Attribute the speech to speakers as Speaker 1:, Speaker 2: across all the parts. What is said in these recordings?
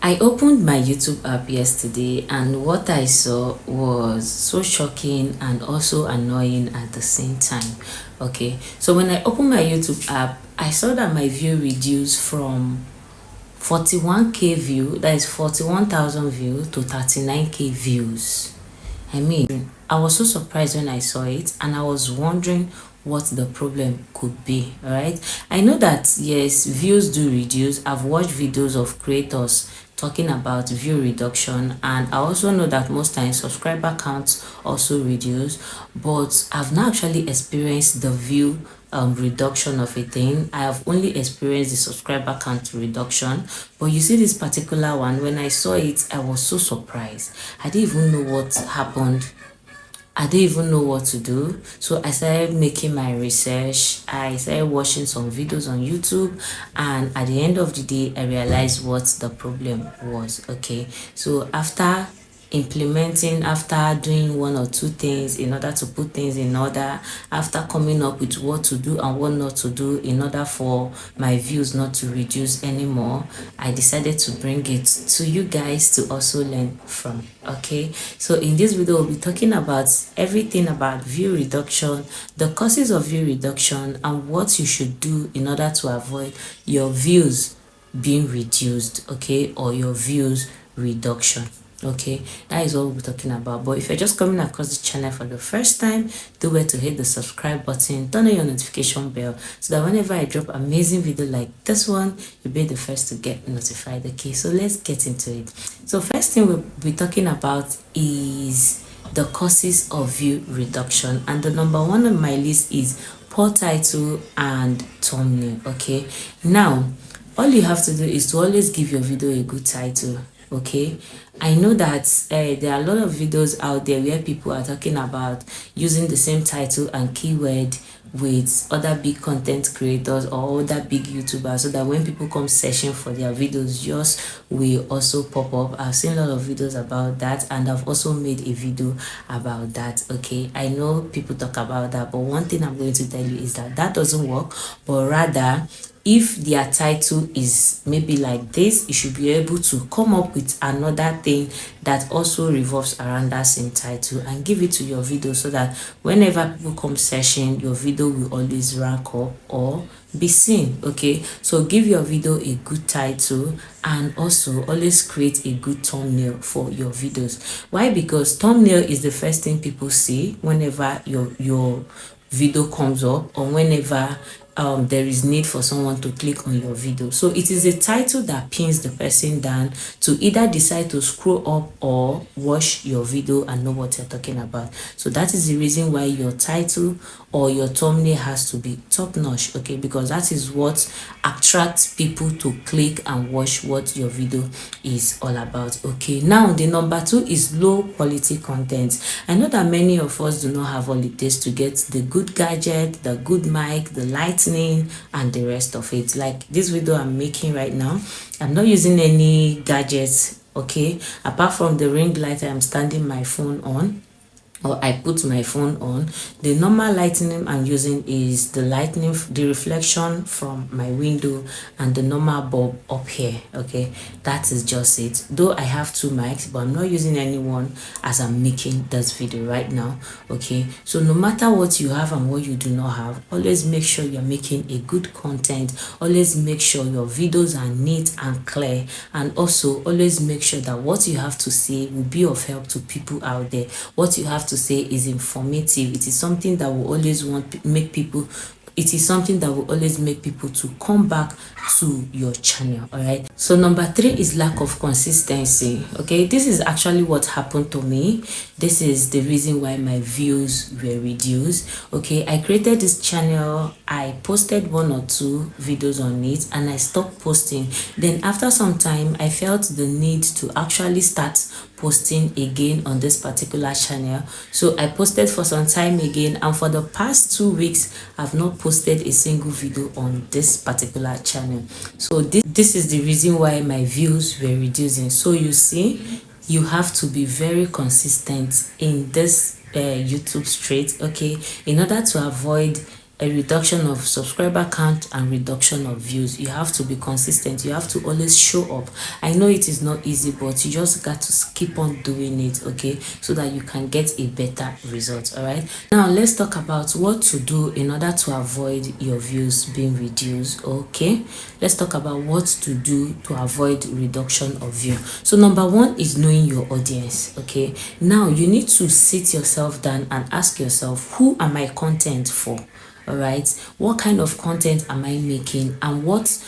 Speaker 1: I opened my YouTube app yesterday and what I saw was so shocking and also annoying at the same time. Okay, so when I opened my YouTube app, I saw that my view reduced from 41k view, that is 41,000 views, to 39k views. I mean, I was so surprised when I saw it and I was wondering what the problem could be. All right, I know that yes, views do reduce. I've watched videos of creators talking about view reduction, and I also know that most times subscriber counts also reduce, but I've not actually experienced the view reduction of a thing. I have only experienced the subscriber count reduction. But you see, this particular one, when I saw it, I was so surprised. I didn't even know what happened. I didn't even know what to do. So I started making my research. I started watching some videos on YouTube, and at the end of the day, I realized what the problem was. Okay, so after doing one or two things in order to put things in order, after coming up with what to do and what not to do in order for my views not to reduce anymore, I decided to bring it to you guys to also learn from. Okay, so in this video we'll be talking about everything about view reduction, the causes of view reduction, and what you should do in order to avoid your views being reduced, okay, or your views reduction. Okay, that is what we'll be talking about. But if you're just coming across the channel for the first time, do well to hit the subscribe button, turn on your notification bell, so that whenever I drop amazing video like this one, you'll be the first to get notified. Okay, so let's get into it. So first thing we'll be talking about is the causes of view reduction, and the number one on my list is poor title and thumbnail. Okay, now all you have to do is to always give your video a good title. Okay, I know that there are a lot of videos out there where people are talking about using the same title and keyword with other big content creators or other big YouTubers, so that when people come searching for their videos, yours will also pop up. I've seen a lot of videos about that, and I've also made a video about that. Okay, I know people talk about that, but one thing I'm going to tell you is that that doesn't work, but rather, if their title is maybe like this, you should be able to come up with another thing that also revolves around that same title and give it to your video, so that whenever people come searching, your video will always rank up or be seen. Okay, so give your video a good title and also always create a good thumbnail for your videos. Why? Because thumbnail is the first thing people see whenever your video comes up, or whenever there is need for someone to click on your video. So it is a title that pins the person down to either decide to scroll up or watch your video and know what you're talking about. So that is the reason why your title or your thumbnail has to be top notch. Okay, because that is what attracts people to click and watch what your video is all about. Okay, now the number two is low quality content. I know that many of us do not have all it takes to get the good gadget, the good mic, the lightning, and the rest of it. Like this video I'm making right now, I'm not using any gadgets. Okay, apart from the ring light I'm standing my phone on, or I put my phone on. The normal lighting I'm using is the reflection from my window and the normal bulb up here. Okay, that is just it. Though I have two mics, but I'm not using any one as I'm making this video right now. Okay, so no matter what you have and what you do not have, always make sure you're making a good content. Always make sure your videos are neat and clear, and also always make sure that what you have to say will be of help to people out there. What you have to say is informative. It is something that will always make people, it is something that will always make people to come back to your channel. All right, so number three is lack of consistency. Okay, this is actually what happened to me. This is the reason why my views were reduced. Okay, I created this channel, I posted one or two videos on it, and I stopped posting. Then after some time, I felt the need to actually start posting again on this particular channel. So I posted for some time again, and for the past 2 weeks I've not posted a single video on this particular channel. So this is the reason why my views were reducing. So you see, you have to be very consistent in this YouTube street, okay, in order to avoid a reduction of subscriber count and reduction of views. You have to be consistent. You have to always show up. I know it is not easy, but you just got to keep on doing it, okay, so that you can get a better result. All right, now let's talk about what to do in order to avoid your views being reduced. Okay, let's talk about what to do to avoid reduction of view. So number one is knowing your audience. Okay, now you need to sit yourself down and ask yourself, who are my content for? All right, what kind of content am I making, and what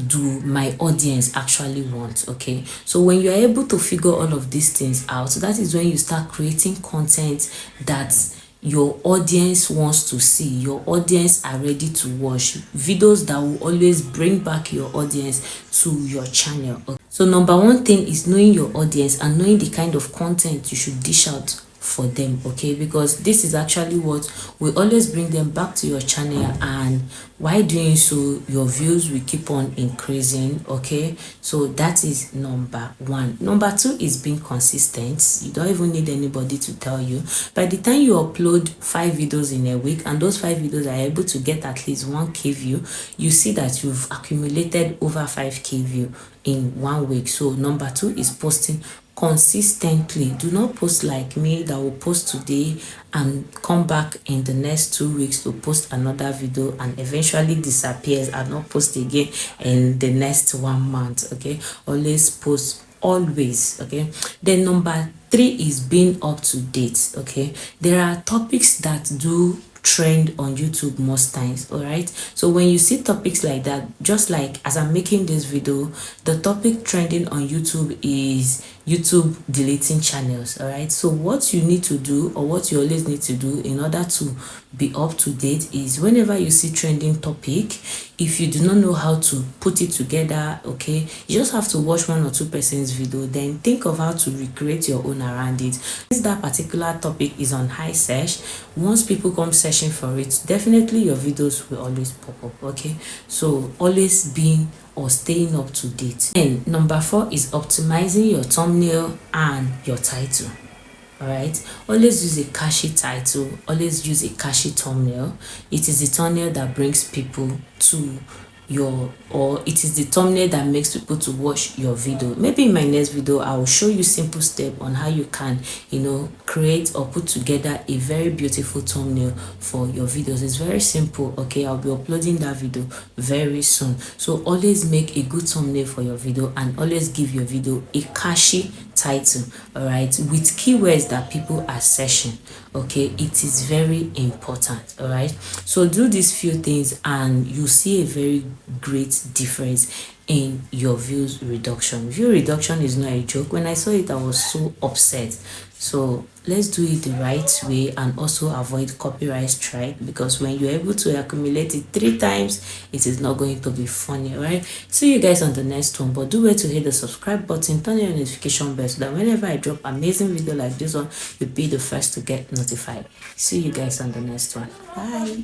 Speaker 1: do my audience actually want? Okay, so when you're able to figure all of these things out, that is when you start creating content that your audience wants to see, your audience are ready to watch, videos that will always bring back your audience to your channel. Okay. So number one thing is knowing your audience and knowing the kind of content you should dish out for them, okay, because this is actually what will always bring them back to your channel, and while doing so your views will keep on increasing. Okay, so that is number one. Number two is being consistent. You don't even need anybody to tell you. By the time you upload 5 videos in a week and those 5 videos are able to get at least 1k view, you see that you've accumulated over 5k view in 1 week. So number two is posting consistently. Do not post like me that will post today and come back in the next 2 weeks to post another video and eventually disappears and not post again in the next 1 month. Okay, always post, always. Okay, then number three is being up to date. Okay, there are topics that do trend on YouTube most times. All right, so when you see topics like that, just like as I'm making this video, the topic trending on YouTube is YouTube deleting channels. All right, so what you need to do, or what you always need to do in order to be up to date, is whenever you see trending topic, if you do not know how to put it together, okay, you just have to watch 1 or 2 persons video, then think of how to recreate your own around it. Since that particular topic is on high search, once people come searching for it, definitely your videos will always pop up. Okay, so always being or staying up to date. And number 4 is optimizing your thumbnail and your title. All right, always use a catchy title, always use a catchy thumbnail. It is the thumbnail that brings people to your, or it is the thumbnail that makes people to watch your video. Maybe in my next video I will show you simple step on how you can, you know, create or put together a very beautiful thumbnail for your videos. It's very simple. Okay, I'll be uploading that video very soon. So always make a good thumbnail for your video and always give your video a catchy title. All right, with keywords that people are searching. Okay, it is very important. All right, so do these few things and you see a very great difference in your views reduction. View reduction is not a joke. When I saw it, I was so upset. So let's do it the right way and also avoid copyright strike, because when you're able to accumulate it 3 times, it is not going to be funny. All right, see you guys on the next one, but do wait to hit the subscribe button, turn on your notification bell so that whenever I drop amazing video like this one, you'll be the first to get notified. See you guys on the next one. Bye.